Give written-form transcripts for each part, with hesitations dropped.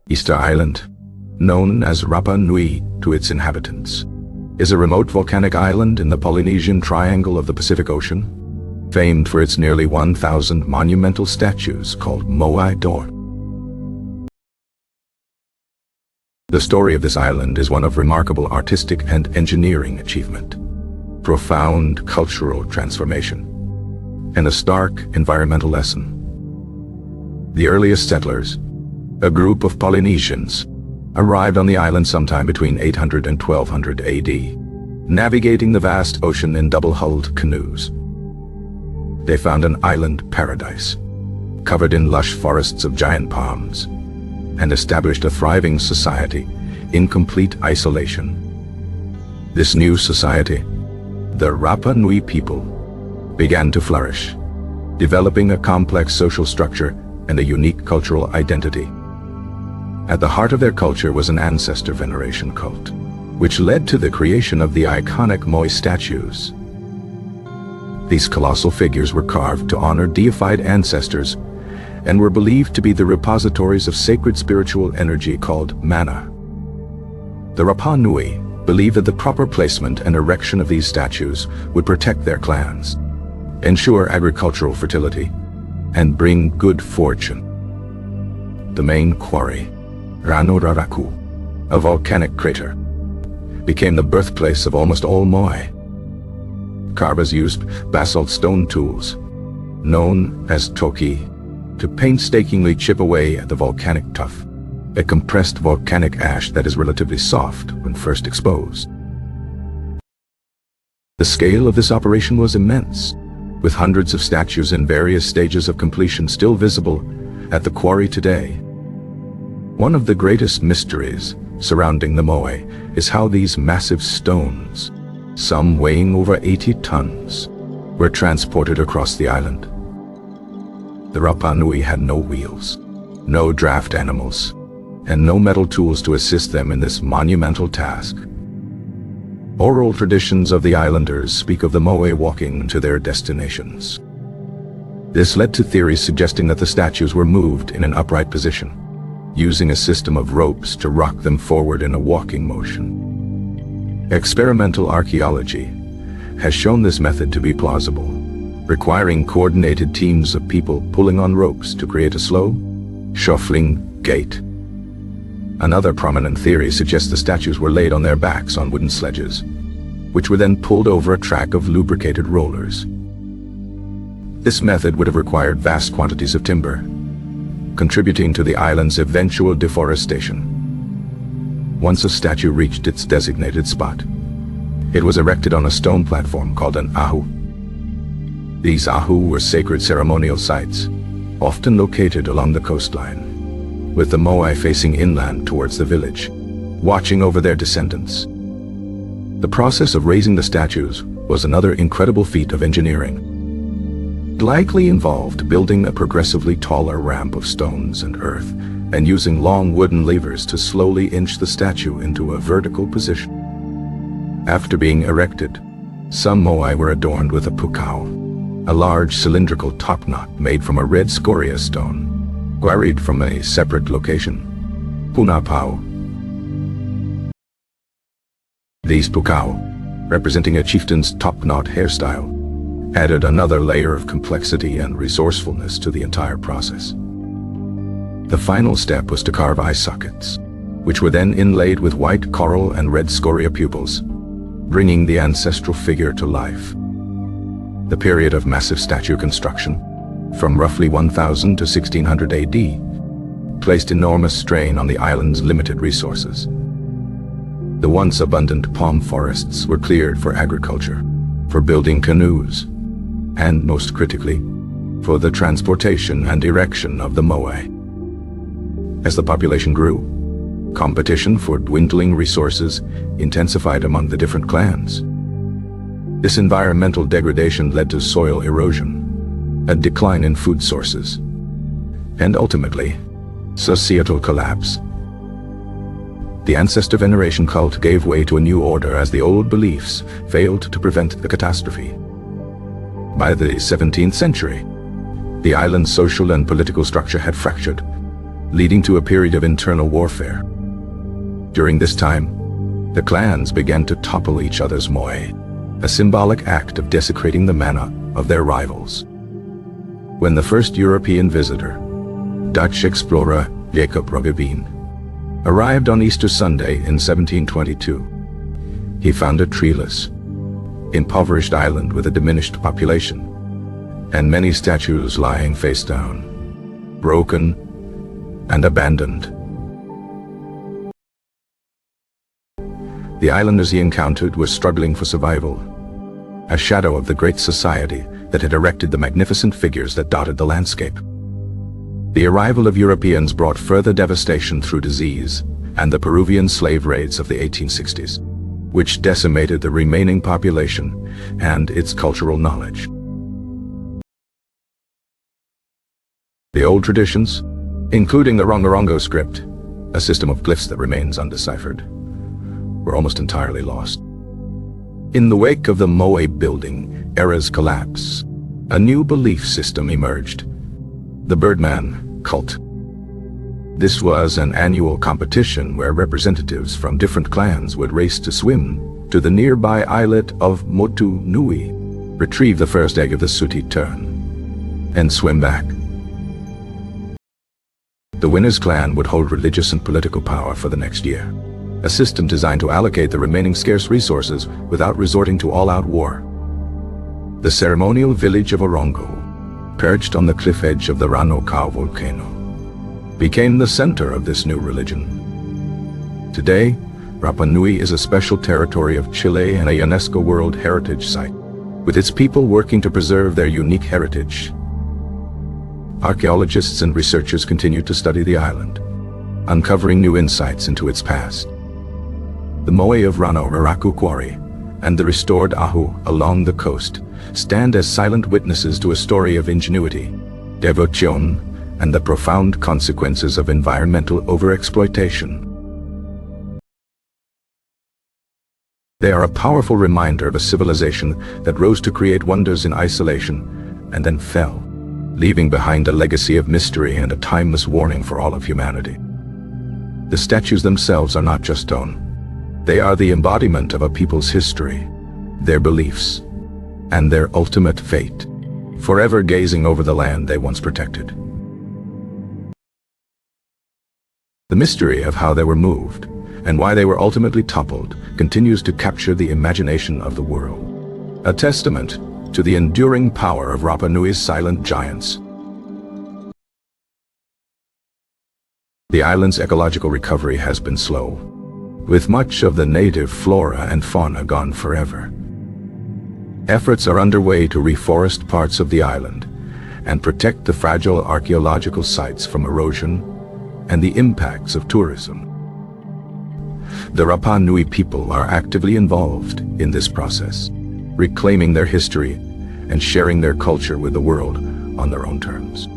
Easter Island, known as Rapa Nui to its inhabitants, is a remote volcanic island in the Polynesian Triangle of the Pacific Ocean, famed for its nearly 1,000 monumental statues called Moai. The story of this island is one of remarkable artistic and engineering achievement, profound cultural transformation, and a stark environmental lesson. The earliest settlers, a group of Polynesians, arrived on the island sometime between 800 and 1200 AD, navigating the vast ocean in double-hulled canoes. They found an island paradise, covered in lush forests of giant palms, and established a thriving society in complete isolation. This new society, the Rapa Nui people, began to flourish, developing a complex social structure and a unique cultural identity. At the heart of their culture was an ancestor veneration cult, which led to the creation of the iconic Moai statues. These colossal figures were carved to honor deified ancestors and were believed to be the repositories of sacred spiritual energy called mana. The Rapa Nui believed that the proper placement and erection of these statues would protect their clans, ensure agricultural fertility, and bring good fortune. The main quarry, Raraku, a volcanic crater, became the birthplace of almost all Moai. Carvers used basalt stone tools, known as toki, to painstakingly chip away at the volcanic tuff, a compressed volcanic ash that is relatively soft when first exposed. The scale of this operation was immense, with hundreds of statues in various stages of completion still visible at the quarry today. One of the greatest mysteries surrounding the Moai is how these massive stones, some weighing over 80 tons, were transported across the island. The Rapa Nui had no wheels, no draft animals, and no metal tools to assist them in this monumental task. Oral traditions of the islanders speak of the Moai walking to their destinations. This led to theories suggesting that the statues were moved in an upright position, using a system of ropes to rock them forward in a walking motion. Experimental archaeology has shown this method to be plausible, requiring coordinated teams of people pulling on ropes to create a slow, shuffling gait. Another prominent theory suggests the statues were laid on their backs on wooden sledges, which were then pulled over a track of lubricated rollers. This method would have required vast quantities of timber, contributing to the island's eventual deforestation. Once a statue reached its designated spot, it was erected on a stone platform called an ahu. These ahu were sacred ceremonial sites, often located along the coastline, with the Moai facing inland towards the village, watching over their descendants. The process of raising the statues was another incredible feat of engineering. It likely involved building a progressively taller ramp of stones and earth and using long wooden levers to slowly inch the statue into a vertical position. After being erected, some Moai were adorned with a pukao, a large cylindrical topknot made from a red scoria stone, quarried from a separate location, punapau. These pukao, representing a chieftain's topknot hairstyle, added another layer of complexity and resourcefulness to the entire process. The final step was to carve eye sockets, which were then inlaid with white coral and red scoria pupils, bringing the ancestral figure to life. The period of massive statue construction, from roughly 1000 to 1600 AD, placed enormous strain on the island's limited resources. The once abundant palm forests were cleared for agriculture, for building canoes, and most critically, for the transportation and erection of the Moai. As the population grew, competition for dwindling resources intensified among the different clans. This environmental degradation led to soil erosion, a decline in food sources, and ultimately, societal collapse. The ancestor veneration cult gave way to a new order as the old beliefs failed to prevent the catastrophe. By the 17th century, The island's social and political structure had fractured, leading to a period of internal warfare. During this time, the clans began to topple each other's moai, a symbolic act of desecrating the mana of their rivals. When the first European visitor, Dutch explorer Jacob Roggeveen, arrived on Easter Sunday in 1722, he found a treeless, impoverished island with a diminished population, and many statues lying face down, broken and abandoned. The islanders he encountered were struggling for survival, a shadow of the great society that had erected the magnificent figures that dotted the landscape. The arrival of Europeans brought further devastation through disease and the Peruvian slave raids of the 1860s, which decimated the remaining population and its cultural knowledge. The old traditions, including the Rongorongo script, a system of glyphs that remains undeciphered, were almost entirely lost. In the wake of the Moai building era's collapse, a new belief system emerged: the Birdman cult. This was an annual competition where representatives from different clans would race to swim to the nearby islet of Motu Nui, retrieve the first egg of the sooty tern, and swim back. The winner's clan would hold religious and political power for the next year, a system designed to allocate the remaining scarce resources without resorting to all-out war. The ceremonial village of Orongo, perched on the cliff edge of the Ranokau volcano, became the center of this new religion. Today, Rapa Nui is a special territory of Chile and a UNESCO World Heritage Site, with its people working to preserve their unique heritage. Archaeologists and researchers continue to study the island, uncovering new insights into its past. The Moai of Rano Raraku Quarry and the restored Ahu along the coast stand as silent witnesses to a story of ingenuity, devotion, and the profound consequences of environmental overexploitation. They are a powerful reminder of a civilization that rose to create wonders in isolation and then fell, leaving behind a legacy of mystery and a timeless warning for all of humanity. The statues themselves are not just stone. They are the embodiment of a people's history, their beliefs, and their ultimate fate, forever gazing over the land they once protected. The mystery of how they were moved and why they were ultimately toppled continues to capture the imagination of the world, a testament to the enduring power of Rapa Nui's silent giants. The island's ecological recovery has been slow, with much of the native flora and fauna gone forever. Efforts are underway to reforest parts of the island and protect the fragile archaeological sites from erosion and the impacts of tourism. The Rapa Nui people are actively involved in this process, reclaiming their history and sharing their culture with the world on their own terms.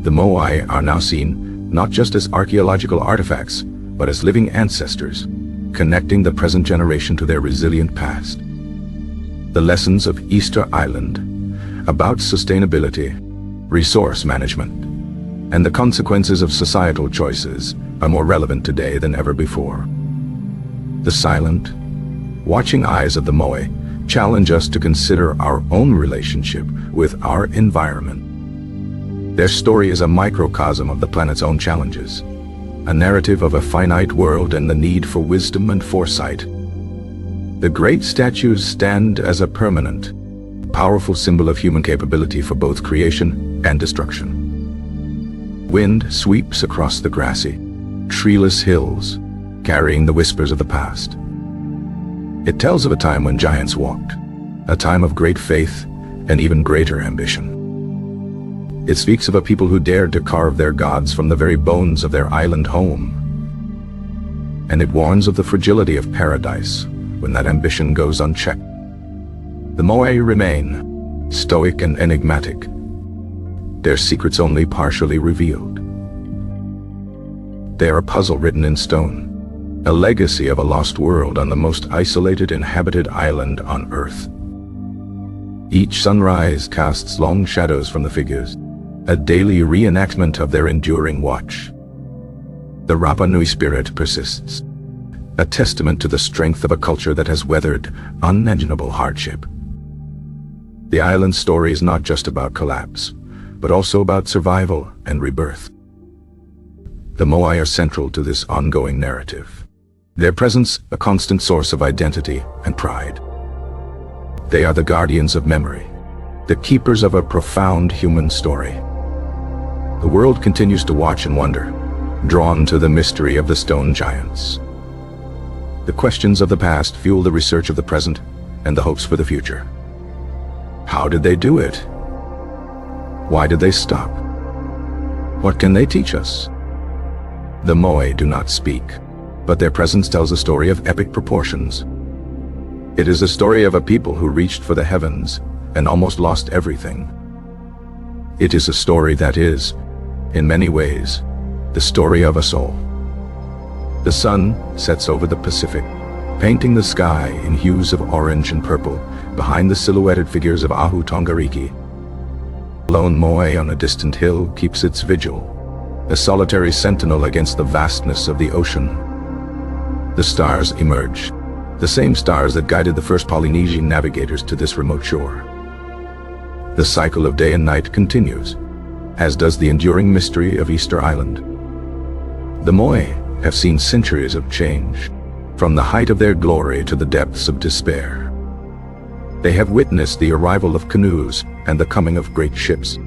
The Moai are now seen not just as archaeological artifacts, but as living ancestors, connecting the present generation to their resilient past. The lessons of Easter Island about sustainability, resource management, and the consequences of societal choices are more relevant today than ever before. The silent, watching eyes of the Moai challenge us to consider our own relationship with our environment. Their story is a microcosm of the planet's own challenges, a narrative of a finite world and the need for wisdom and foresight. The great statues stand as a permanent, powerful symbol of human capability for both creation and destruction. Wind sweeps across the grassy, treeless hills, carrying the whispers of the past. It tells of a time when giants walked, a time of great faith and even greater ambition. It speaks of a people who dared to carve their gods from the very bones of their island home. And it warns of the fragility of paradise when that ambition goes unchecked. The Moai remain stoic and enigmatic, their secrets only partially revealed. They are a puzzle written in stone, a legacy of a lost world on the most isolated inhabited island on Earth. Each sunrise casts long shadows from the figures, a daily reenactment of their enduring watch. The Rapa Nui spirit persists, a testament to the strength of a culture that has weathered unimaginable hardship. The island's story is not just about collapse, but also about survival and rebirth. The Moai are central to this ongoing narrative, their presence a constant source of identity and pride. They are the guardians of memory, the keepers of a profound human story. The world continues to watch and wonder, drawn to the mystery of the stone giants. The questions of the past fuel the research of the present and the hopes for the future. How did they do it? Why did they stop? What can they teach us? The Moai do not speak, but their presence tells a story of epic proportions. It is a story of a people who reached for the heavens and almost lost everything. It is a story that is, in many ways, the story of us all. The sun sets over the Pacific, painting the sky in hues of orange and purple behind the silhouetted figures of Ahu Tongariki. A lone Moai on a distant hill keeps its vigil, a solitary sentinel against the vastness of the ocean. The stars emerge, the same stars that guided the first Polynesian navigators to this remote shore. The cycle of day and night continues, as does the enduring mystery of Easter Island. The Moai have seen centuries of change, from the height of their glory to the depths of despair. They have witnessed the arrival of canoes and the coming of great ships.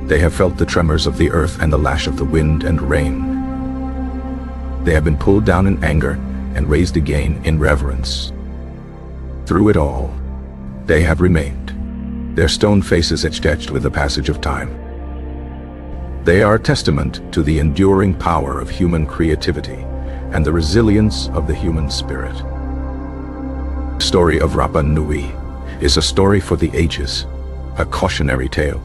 They have felt the tremors of the earth and the lash of the wind and rain. They have been pulled down in anger and raised again in reverence. Through it all, they have remained, their stone faces etched with the passage of time. They are a testament to the enduring power of human creativity and the resilience of the human spirit. The story of Rapa Nui is a story for the ages, a cautionary tale,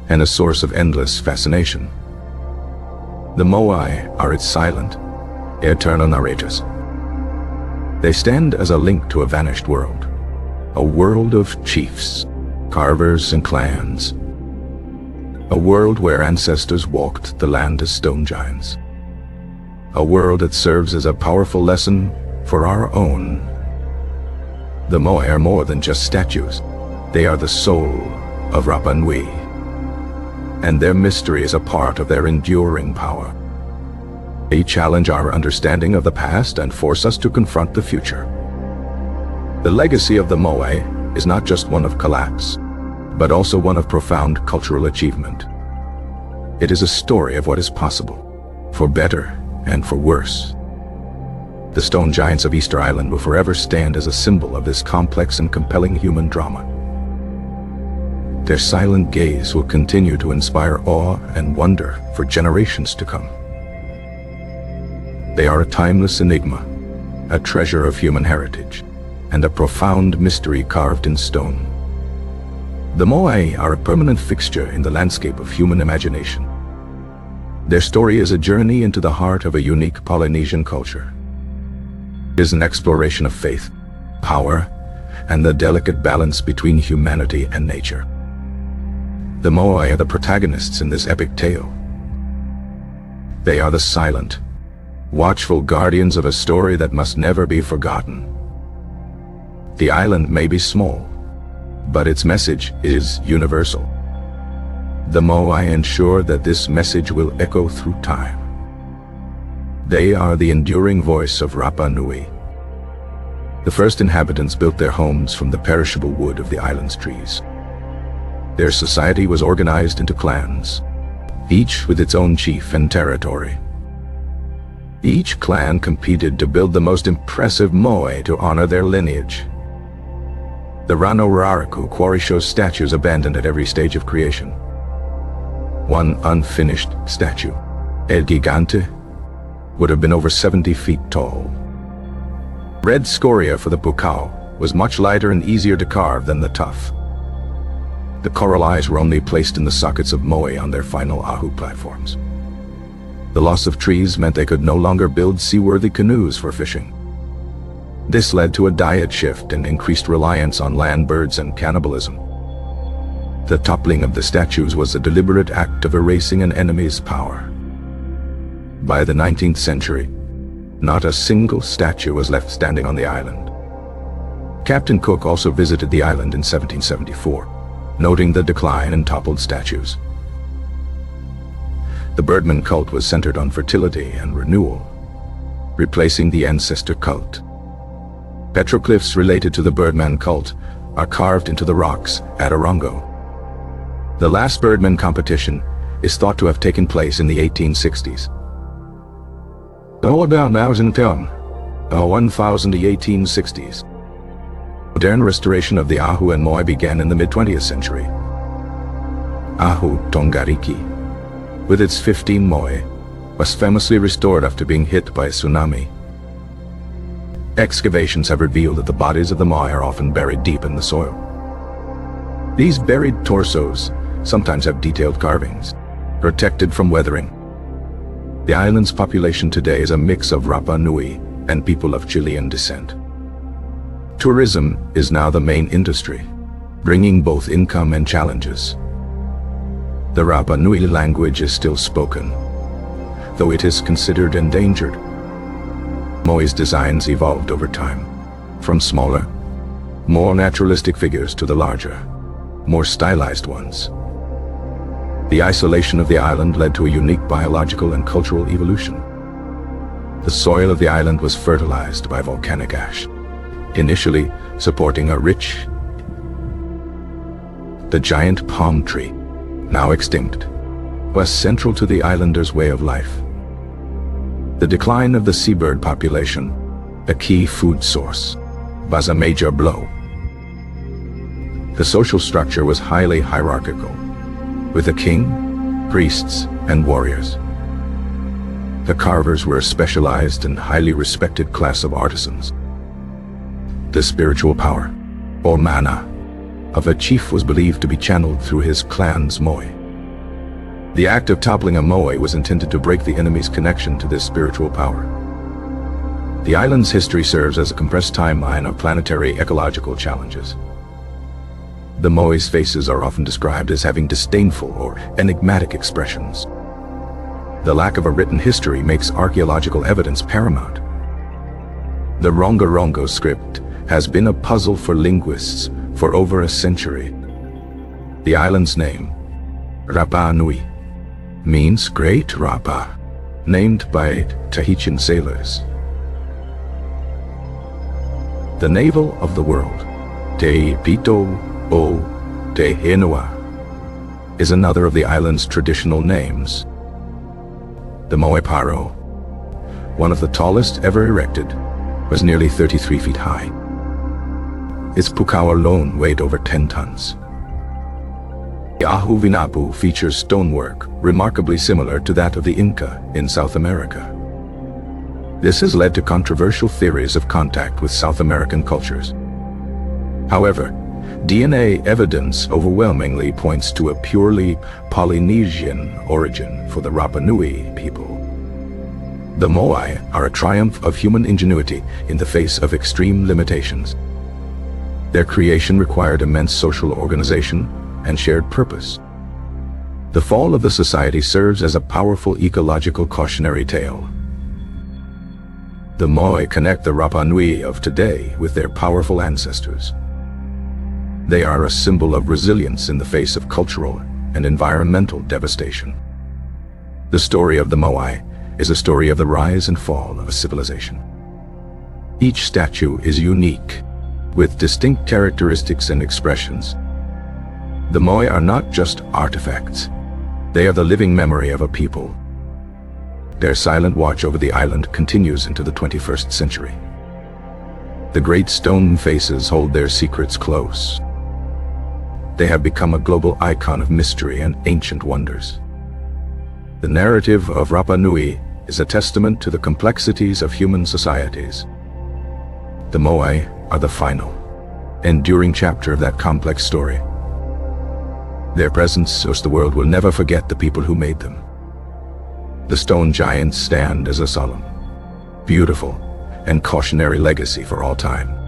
and a source of endless fascination. The Moai are its silent, eternal narrators. They stand as a link to a vanished world, a world of chiefs, carvers, and clans. A world where ancestors walked the land as stone giants. A world that serves as a powerful lesson for our own. The Moai are more than just statues. They are the soul of Rapa Nui, and their mystery is a part of their enduring power. They challenge our understanding of the past and force us to confront the future. The legacy of the Moai is not just one of collapse, but also one of profound cultural achievement. It is a story of what is possible, for better and for worse. The stone giants of Easter Island will forever stand as a symbol of this complex and compelling human drama. Their silent gaze will continue to inspire awe and wonder for generations to come. They are a timeless enigma, a treasure of human heritage, and a profound mystery carved in stone. The Moai are a permanent fixture in the landscape of human imagination. Their story is a journey into the heart of a unique Polynesian culture. It is an exploration of faith, power, and the delicate balance between humanity and nature. The Moai are the protagonists in this epic tale. They are the silent, watchful guardians of a story that must never be forgotten. The island may be small, but its message is universal. The Moai ensure that this message will echo through time. They are the enduring voice of Rapa Nui. The first inhabitants built their homes from the perishable wood of the island's trees. Their society was organized into clans, each with its own chief and territory. Each clan competed to build the most impressive Moai to honor their lineage. The Rano Raraku quarry shows statues abandoned at every stage of creation. One unfinished statue, El Gigante, would have been over 70 feet tall. Red scoria for the pukao was much lighter and easier to carve than the tuff. The coral eyes were only placed in the sockets of Moai on their final Ahu platforms. The loss of trees meant they could no longer build seaworthy canoes for fishing. This led to a diet shift and increased reliance on land birds and cannibalism. The toppling of the statues was a deliberate act of erasing an enemy's power. By the 19th century, not a single statue was left standing on the island. Captain Cook also visited the island in 1774, noting the decline in toppled statues. The Birdman cult was centered on fertility and renewal, replacing the ancestor cult. Petroglyphs related to the Birdman cult are carved into the rocks at Orongo. The last Birdman competition is thought to have taken place in the 1860s. About 1860s. Modern restoration of the Ahu and Moai began in the mid-20th century. Ahu Tongariki, with its 15 Moai, was famously restored after being hit by a tsunami. Excavations have revealed that the bodies of the Moai are often buried deep in the soil. These buried torsos sometimes have detailed carvings, protected from weathering. The island's population today is a mix of Rapa Nui and people of Chilean descent. Tourism is now the main industry, bringing both income and challenges. The Rapa Nui language is still spoken, though it is considered endangered. Moai's designs evolved over time, from smaller, more naturalistic figures to the larger, more stylized ones. The isolation of the island led to a unique biological and cultural evolution. The soil of the island was fertilized by volcanic ash, initially supporting a rich. The giant palm tree, now extinct, was central to the islanders' way of life. The decline of the seabird population, a key food source, was a major blow. The social structure was highly hierarchical, with a king, priests, and warriors. The carvers were a specialized and highly respected class of artisans. The spiritual power, or mana, of a chief was believed to be channeled through his clan's Moai. The act of toppling a Moai was intended to break the enemy's connection to this spiritual power. The island's history serves as a compressed timeline of planetary ecological challenges. The Moai's faces are often described as having disdainful or enigmatic expressions. The lack of a written history makes archaeological evidence paramount. The Rongorongo script has been a puzzle for linguists for over a century. The island's name, Rapa Nui, means Great Rapa, named by Tahitian sailors. The navel of the world, Te Pito o Te Henua, is another of the island's traditional names. The Moai Paro, one of the tallest ever erected, was nearly 33 feet high. Its pukao alone weighed over 10 tons. The Ahu Vinapu features stonework remarkably similar to that of the Inca in South America. This has led to controversial theories of contact with South American cultures. However, DNA evidence overwhelmingly points to a purely Polynesian origin for the Rapa Nui people. The Moai are a triumph of human ingenuity in the face of extreme limitations. Their creation required immense social organization and shared purpose. The fall of the society serves as a powerful ecological cautionary tale. The Moai connect the Rapa Nui of today with their powerful ancestors. They are a symbol of resilience in the face of cultural and environmental devastation. The story of the Moai is a story of the rise and fall of a civilization. Each statue is unique, with distinct characteristics and expressions. The Moai are not just artifacts. They are the living memory of a people. Their silent watch over the island continues into the 21st century. The great stone faces hold their secrets close. They have become a global icon of mystery and ancient wonders. The narrative of Rapa Nui is a testament to the complexities of human societies. The Moai are the final, enduring chapter of that complex story. Their presence shows the world will never forget the people who made them. The stone giants stand as a solemn, beautiful, and cautionary legacy for all time.